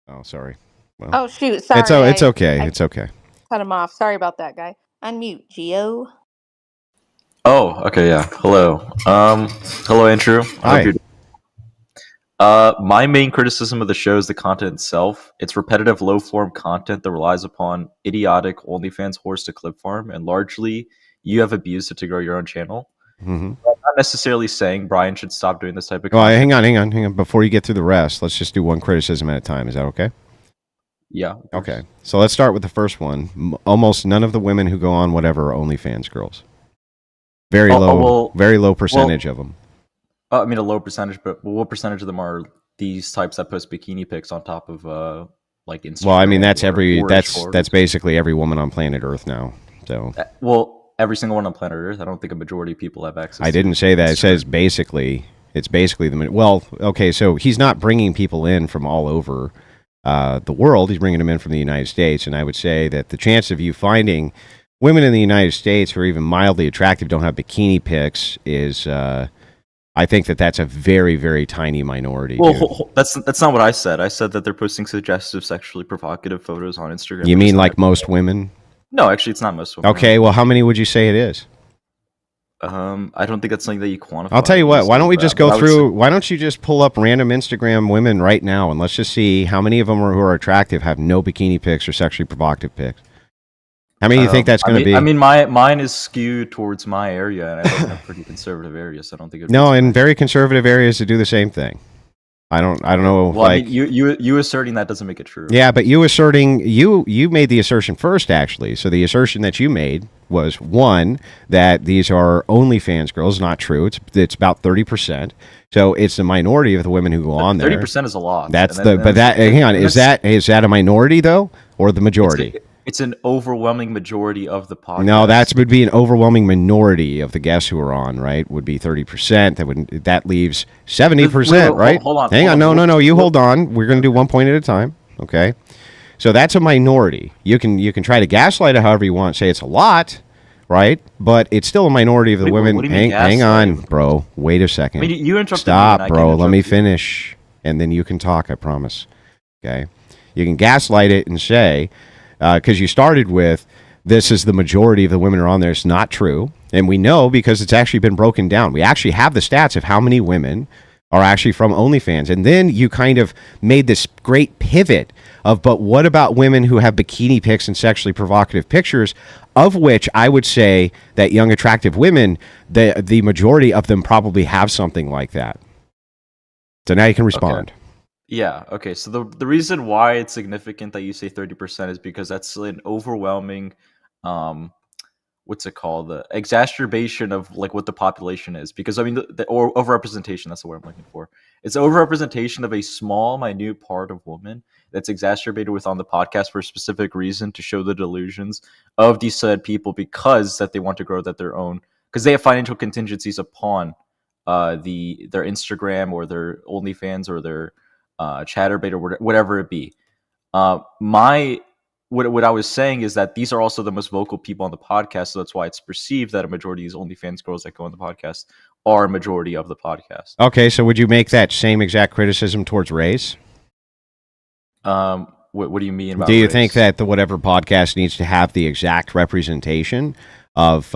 Oh, sorry. Well, Oh shoot, it's sorry. it's okay. I It's okay. cut him off. Sorry about that, guy. Unmute, Geo. Oh, okay, yeah. Hello. Hello, Andrew. I hope Hi. you're. My main criticism of the show is the content itself. It's repetitive, low-form content that relies upon idiotic OnlyFans horse to clip farm, and largely you have abused it to grow your own channel. Mm-hmm. I'm not necessarily saying Brian should stop doing this type of Well, content. hang on. Before you get through the rest, let's just do one criticism at a time. Is that okay? Yeah. of course. Okay. So let's start with the first one. Almost none of the women who go on whatever are OnlyFans girls. Very low percentage of them. I mean, a low percentage, but what percentage of them are these types that post bikini pics on top of like Instagram? Well, I mean, that's or that's basically every woman on planet Earth now. So well, every single one on planet Earth. I don't think a majority of people have access. I didn't say that. It says basically. It's basically well, okay. So he's not bringing people in from all over the world. He's bringing them in from the United States, and I would say that the chance of you finding women in the United States who are even mildly attractive don't have bikini pics is. I think that's a very, very tiny minority. Well, that's not what I said. I said that they're posting suggestive, sexually provocative photos on Instagram. You mean like most women? No, actually, it's not most women. Okay, well, how many would you say it is? I don't think that's something that you quantify. I'll tell you what. Why don't we just go through? Why don't you just pull up random Instagram women right now, and let's just see how many of them who are attractive have no bikini pics or sexually provocative pics. How many do you think that's going to be? I mean, mine is skewed towards my area, and I live in a pretty conservative area, so I don't think it. No, in very conservative areas, they do the same thing. I don't know. Well, like, I mean, you asserting that doesn't make it true. Yeah, but you asserting you made the assertion first, actually. So the assertion that you made was one that these are OnlyFans girls. Not true. It's about 30%. So it's the minority of the women who go on there. 30% is a lot. That's hang on. Is that a minority though, or the majority? It's an overwhelming majority of the podcast. No, that would be an overwhelming minority of the guests who are on, right? Would be 30%. That leaves 70%, right? Hold on. Hang on. No. You hold on. We're going to do one point at a time. Okay. So that's a minority. You can try to gaslight it however you want. Say it's a lot, right? But it's still a minority of the women. Hang on, bro. Wait a second. I mean, you interrupted Stop, me, bro. Let me finish, and then you can talk. I promise. Okay. You can gaslight it and say. Because you started with, this is the majority of the women are on there. It's not true. And we know because it's actually been broken down. We actually have the stats of how many women are actually from OnlyFans. And then you kind of made this great pivot of, but what about women who have bikini pics and sexually provocative pictures, of which I would say that young, attractive women, the majority of them probably have something like that. So now you can respond. Okay. Yeah, okay. So the reason why it's significant that you say 30% is because that's an overwhelming what's it called? The exacerbation of like what the population is. Because I mean or overrepresentation, that's the word I'm looking for. It's overrepresentation of a small, minute part of women that's exacerbated with on the podcast for a specific reason to show the delusions of these said people because that they want to grow their own because they have financial contingencies upon their Instagram or their OnlyFans or their Chatterbait or whatever it be. What I was saying is that these are also the most vocal people on the podcast, so that's why it's perceived that a majority of these OnlyFans girls that go on the podcast are a majority of the podcast. Okay, so would you make that same exact criticism towards race? What do you mean about Do you race? think that the whatever podcast needs to have the exact representation of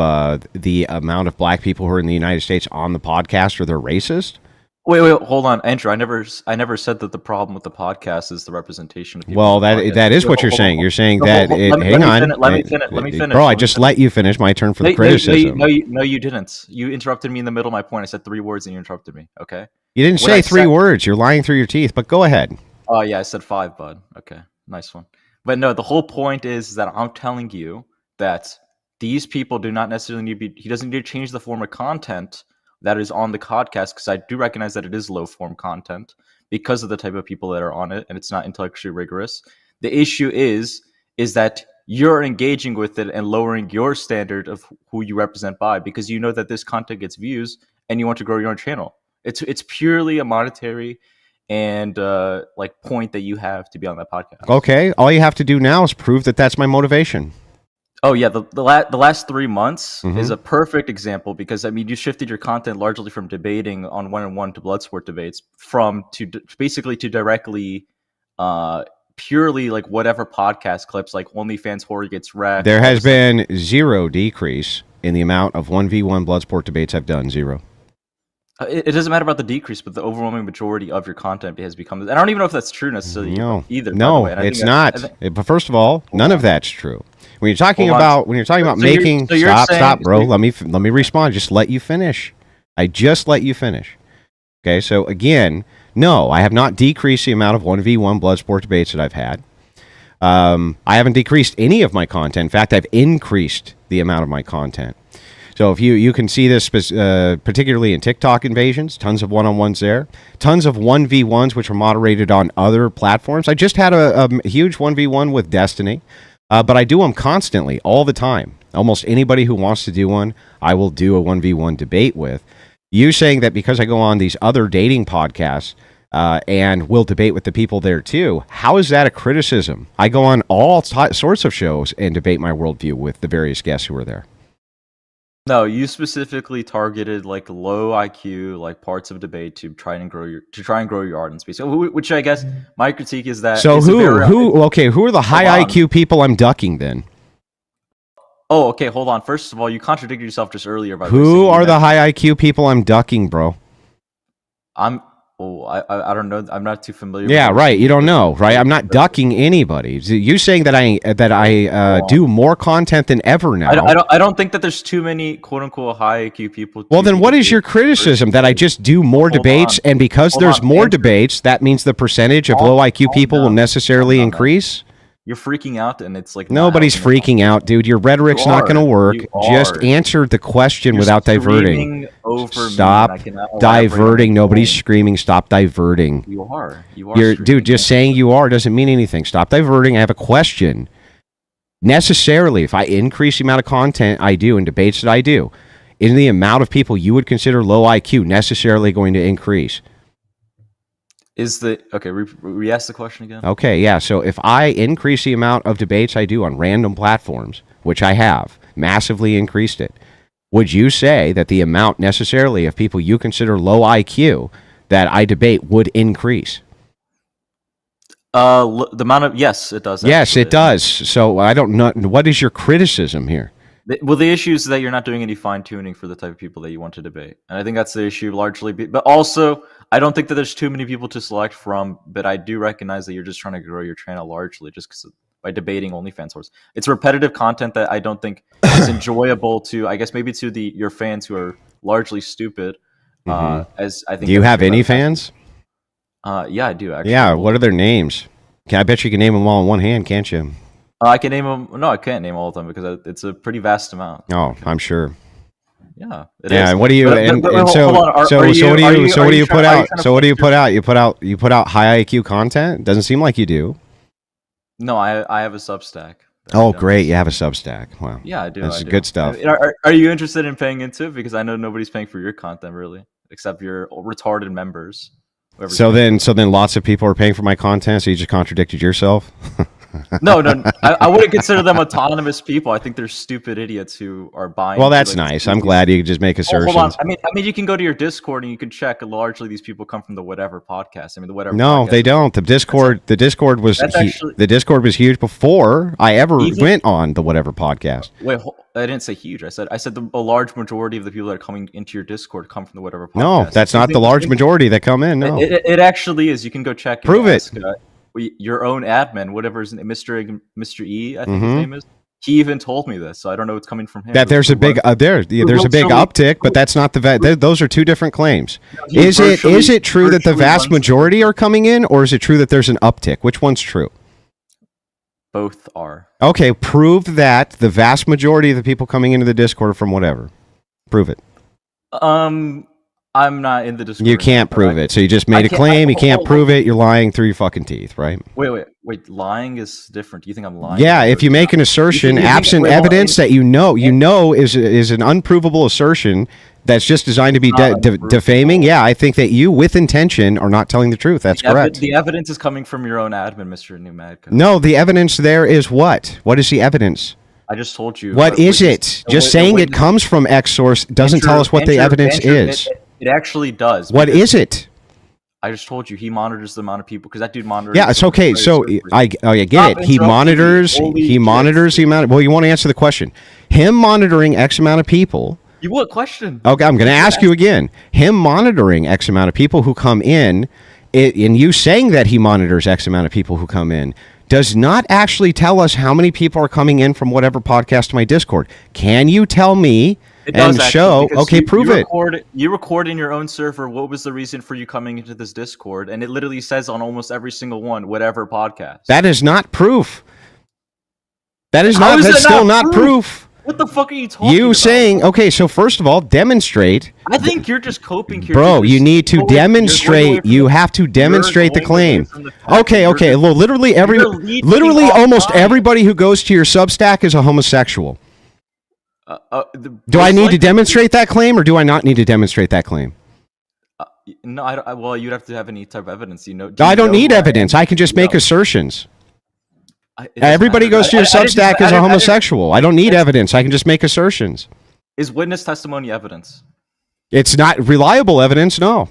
the amount of black people who are in the United States on the podcast, or they're racist? Wait, hold on, Andrew. I never said that the problem with the podcast is the representation of people. Well, that is what you're saying. You're saying that. Hang on. Let me finish. Bro, I just let you finish. My turn for the criticism. No, you didn't. You interrupted me in the middle of my point. I said 3 words and you interrupted me. Okay. You didn't say 3 words. You're lying through your teeth. But go ahead. Oh yeah, I said 5, bud. Okay, nice one. But no, the whole point is that I'm telling you that these people do not necessarily need to be. He doesn't need to change the form of content that is on the podcast, because I do recognize that it is low form content because of the type of people that are on it, and it's not intellectually rigorous. The issue is that you're engaging with it and lowering your standard of who you represent by, because you know that this content gets views and you want to grow your own channel. It's purely a monetary and like point that you have to be on that podcast. Okay, all you have to do now is prove that that's my motivation. Oh yeah, the last 3 months is a perfect example, because I mean you shifted your content largely from debating on 1-on-1 to Bloodsport debates, basically to directly purely like whatever podcast clips, like OnlyFans horror gets wrecked. There all has this stuff. been zero decrease in the amount of 1v1 Bloodsport debates I've done. Zero. It doesn't matter about the decrease, but the overwhelming majority of your content has become. And I don't even know if that's true necessarily. No, either. no, by the way. And I it's think not. But first of all, none of that's true. When you're talking Hold on. about So you're- making so you're stop, saying- bro. Let me respond. Just let you finish. I just let you finish. Okay, so again, no, I have not decreased the amount of 1v1 Bloodsport debates that I've had. I haven't decreased any of my content. In fact, I've increased the amount of my content. So if you can see this particularly in TikTok invasions, tons of one-on-ones there, tons of 1v1s which are moderated on other platforms. I just had a huge 1v1 with Destiny, but I do them constantly, all the time. Almost anybody who wants to do one, I will do a 1v1 debate with. You saying that because I go on these other dating podcasts and will debate with the people there too, how is that a criticism? I go on all sorts of shows and debate my worldview with the various guests who are there. No, you specifically targeted like low IQ, like parts of debate to try and grow your audience base. Which I guess my critique is that. So it's a very- who are the high Hold on. IQ people I'm ducking then? Oh, okay. Hold on. First of all, you contradicted yourself just earlier. By Who saying are that the high IQ people I'm ducking, bro? I don't know. I'm not too familiar. Yeah, with right. You don't know, right? I'm not ducking anybody. You saying that I do more content than ever now. I don't think that there's too many quote unquote high IQ people. Well, then what is your criticism? That I just do more debates, and because Hold there's on, more Andrew. debates, that means the percentage of Calm- low IQ calm people will down. necessarily Calm down, man. increase? You're freaking out, and it's like Nobody's not helping freaking out, dude. Your rhetoric's You not going to are. work. You Just are. answer the question You're without diverting. screaming over me, Stop and I cannot elaborate on diverting. the Nobody's point. screaming. Stop diverting. You are. You're, dude, just saying you are doesn't mean anything. Stop diverting. I have a question. Necessarily, if I increase the amount of content I do and debates that I do, is the amount of people you would consider low IQ necessarily going to increase? Okay? Re-ask the question again. Okay, yeah. So if I increase the amount of debates I do on random platforms, which I have massively increased it, would you say that the amount necessarily of people you consider low IQ that I debate would increase? The amount of yes, it does. Yes, actually. it does. So I don't know. What is your criticism here? Well, the issue is that you're not doing any fine tuning for the type of people that you want to debate, and I think that's the issue largely. But also, I don't think that there's too many people to select from. But I do recognize that you're just trying to grow your channel largely just because by debating OnlyFans horse. It's repetitive content that I don't think is enjoyable to. I guess maybe to your fans who are largely stupid. As I think. Do you have any fans? Yeah, I do actually. Yeah. What are their names? I bet you can name them all in one hand, can't you? I can name them. No, I can't name all of them because it's a pretty vast amount. Oh, I'm sure. Yeah. Yeah. is. And what do you? But- And but so hold on. Are what do you? So what do you put out? So what do you put out? out? You put out high IQ content? Doesn't seem like you do. No, I have a Substack. that Oh, I don't- great! You have a Substack. Wow. Yeah, I do. That's I do. good stuff. Are you interested in paying into it? Because I know nobody's paying for your content really, except your retarded members. Whoever's So paying. then lots of people are paying for my content. So you just contradicted yourself. No, I wouldn't consider them autonomous people. I think they're stupid idiots who are buying. Well, into, that's like, nice. I'm these- glad you could just make Oh, assertions. hold on. I mean, you can go to your Discord and you can check. Largely, these people come from the Whatever podcast. I mean, the Whatever. No, podcast they don't. The Discord was That's actually- the Discord was huge before I ever Even- went on the Whatever podcast. Wait, I didn't say huge. I said a large majority of the people that are coming into your Discord come from the Whatever podcast. No, that's not the large majority that come in. No. It actually is. You can go check. And Prove it. ask, your own admin, whatever his name, Mr. E, I think Mhm. his name is. He even told me this, so I don't know what's coming from him. That there's a big there's a big virtually- uptick, but that's not the those are two different claims. He Is virtually- it true that the virtually vast runs- majority are coming in, or is it true that there's an uptick? Which one's true? Both are. Okay, prove that the vast majority of the people coming into the Discord are from Whatever. Prove it. I'm not in the Discord. You can't prove it. So you just made a can't- claim. You can't hold- prove it. You're lying through your fucking teeth, right? Wait. Lying is different. Do you think I'm lying? Yeah, if you make an assertion, you think- absent wait, hold on. evidence that you know is an unprovable assertion that's just designed to be Not unprovable. defaming. Yeah, I think that you, with intention, are not telling the truth. That's correct. The evidence is coming from your own admin, Mr. Numadka. No, the evidence there is what? What is the evidence? I just told you. What is it? Just saying it comes from X source doesn't tell us what the evidence is. It actually does. What is it? I just told you he monitors the amount of people because that dude monitors. Yeah, it's okay. So I get Stop it. He interrupting me. monitors. Holy He shit. monitors the amount. Well, you want to answer the question? Him monitoring X amount of people. You what question? Okay, I'm going to ask you again. Him monitoring X amount of people who come in, and you saying that he monitors X amount of people who come in, does not actually tell us how many people are coming in from whatever podcast to my Discord. Can you tell me It does and actually, show? because Okay, prove it. You record in your own server. What was the reason for you coming into this Discord? And it literally says on almost every single one, whatever podcast. That is not proof. That is How not. is That's it still not not proof? proof. What the fuck are you talking You about? saying okay? So first of all, demonstrate. I think you're just coping here. Bro, You're you need to going away demonstrate. from You the- have to demonstrate the you're going away claim. from the fact that Okay, you're okay. just- Well, literally you're leeching literally off almost mine. everybody who goes to your Substack is a homosexual. Do I most need to likely- demonstrate that claim, or do I not need to demonstrate that claim? No, well, you'd have to have any type of evidence. Do you I don't know need who I am? evidence. I can just make No. assertions. It doesn't Everybody matter. goes to your Substack as a homosexual. I don't need it's- evidence. I can just make assertions. Is witness testimony evidence? It's not reliable evidence. No,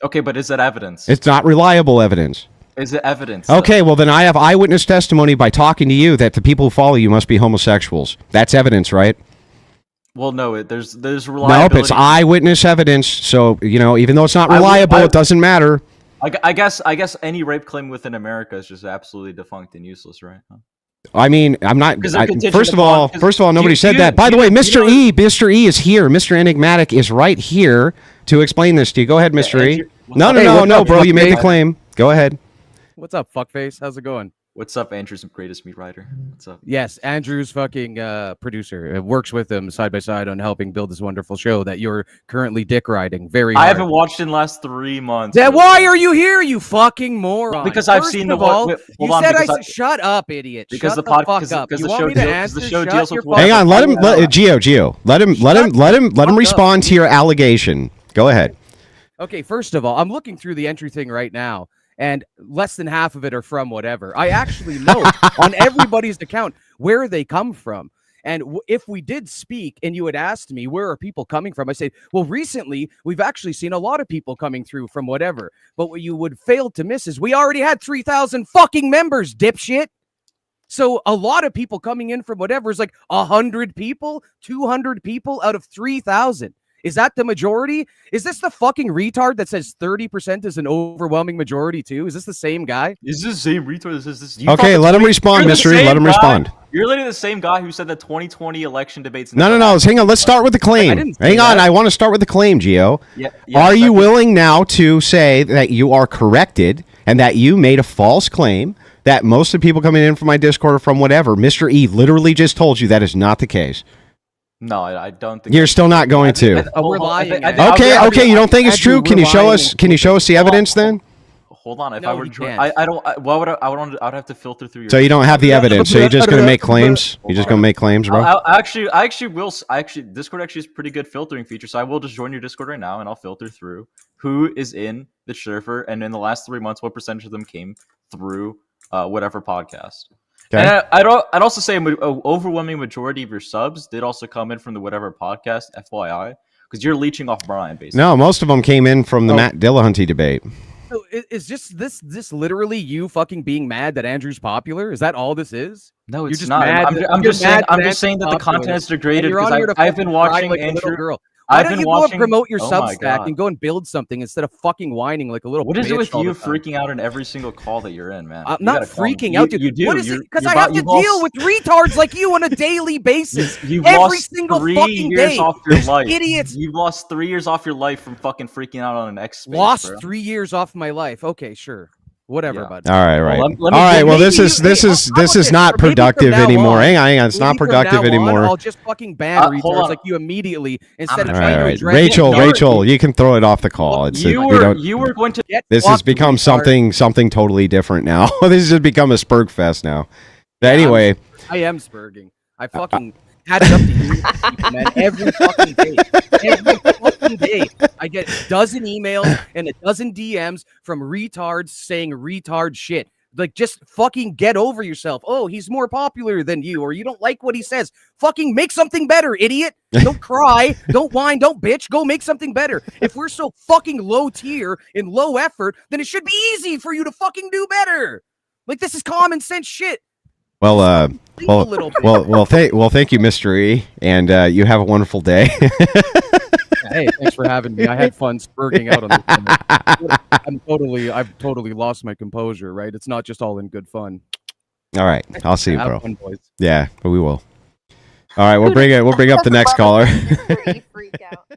Okay, but is that evidence? it's not reliable evidence. Is it evidence? Okay, well then I have eyewitness testimony by talking to you that the people who follow you must be homosexuals. That's evidence, right? Well, no. There's reliability. Nope, it's eyewitness evidence. So even though it's not I would- reliable, I- it doesn't matter. I guess any rape claim within America is just absolutely defunct and useless, right? Huh? I mean, I'm not. Because they're contingent First of upon- all, because nobody you- said you- that. By the you- way, you Mr. know- Mr. E is here. Mr. Enigmatic is right here to explain this to you. Go ahead, Mr. E. Andrew, what's No, up? no, Hey, no, what's no, up, bro. You made the fuckface? claim. Go ahead. What's up, fuckface? How's it going? What's up, Andrew's greatest meat writer? What's up? Yes, Andrew's fucking producer. Works with him side by side on helping build this wonderful show that you're currently dick riding very hard. I haven't watched in the last 3 months. Then why are you here, you fucking moron? Because I've First seen the of all, wait, you hold on, said because I said shut up, idiot. because Shut the the pod- fuck because- up. because You the want show me to deal- answer? because the show Shut deals your with what- Hang on. Let him. fucking mouth. Gio. Let him Shut let him up. respond to your allegation. Go ahead. Okay, first of all, I'm looking through the entry thing right now, and less than half of it are from whatever. I actually know on everybody's account where they come from. And if we did speak and you had asked me, where are people coming from? I say, well, recently, we've actually seen a lot of people coming through from whatever. But what you would fail to miss is we already had 3,000 fucking members, dipshit. So a lot of people coming in from whatever is like 100 people, 200 people out of 3,000. Is that the majority? Is this the fucking retard that says 30% is an overwhelming majority too? Is this the same guy? Is this the same retard? Is this? Okay, let him respond, You're the Mr. E. same Let him guy- respond. You're literally the same guy who said the 2020 election debates. No. Hang on. Let's start with the claim. didn't say Hang on. that. I want to start with the claim, Gio. Yeah, Are you second- willing now to say that you are corrected and that you made a false claim that most of the people coming in from my Discord are from whatever? Mr. E literally just told you that is not the case. No, I don't think You're still not going to. Oh, we're lying. Okay. You don't think it's Andrew, true? Can we're you show lying. us? Can you show us the evidence then? Hold on. If No, I were, you to- can't. I don't. Why would I would have to filter through your. So you don't have the evidence. So you're just going to make claims. You're just going to make claims, bro. I actually will. Discord actually is a pretty good filtering feature. So I will just join your Discord right now, and I'll filter through who is in the server, and in the last 3 months, what percentage of them came through whatever podcast. Okay. And I'd also say an overwhelming majority of your subs did also come in from the whatever podcast. FYI, because you're leeching off Brian, basically. No, most of them came in from the Oh. Matt Dillahunty debate. So is just this literally you fucking being mad that Andrew's popular? Is that all this is? No, You're it's just not. mad I'm that- just you're saying. mad I'm that just saying that the Andrew's popular. content is And degraded you're on because here to I've been fucking cry watching like a little Andrew. girl. Why I've don't been you watching. go and promote your Oh my Substack God. and go and build something instead of fucking whining like a little What is it bitch with all you the time? freaking out in every single call that you're in, man? I'm You not gotta calm- freaking out, dude. You do. What is You're- it? Because you're I about- have to you've lost- deal with retards like you on a daily basis. You've every lost single 3 fucking years day. off your life. Idiots. You've lost 3 years off your life from fucking freaking out on an X space. Lost bro. 3 years off my life. Okay, sure. Whatever, Yeah. bud. All right, right. let me- All right. Well, maybe this is you- this hey, is how this about is this? not Or maybe from productive now anymore. on- Hang on. It's not Maybe from productive now on, anymore. I'll just fucking ban Hold retards on. like you immediately instead of All trying right, to right. address Rachel, it. Rachel, you can throw it off the call. It's You we were don't. you were going to. Get This has fucked, become retard. something totally different now. This has become a Spurg fest now. But anyway, I am spurging. I fucking had it up to you, man. Every fucking day. Every fucking day. I get a dozen emails and a dozen DMs from retards saying retard shit. Like, just fucking get over yourself. Oh, he's more popular than you, or you don't like what he says. Fucking make something better, idiot. Don't cry. Don't whine. Don't bitch. Go make something better. If we're so fucking low tier and low effort, then it should be easy for you to fucking do better. Like, this is common sense shit. Well, Think a little bit. thank you, Mr. E, and you have a wonderful day. Hey, thanks for having me. I had fun spurting out on this. I've totally lost my composure, right? It's not just all in good fun. All right, I'll see you, Have bro. fun, boys. Yeah, we will. All right, we'll bring up the next caller. Mr. E freak out.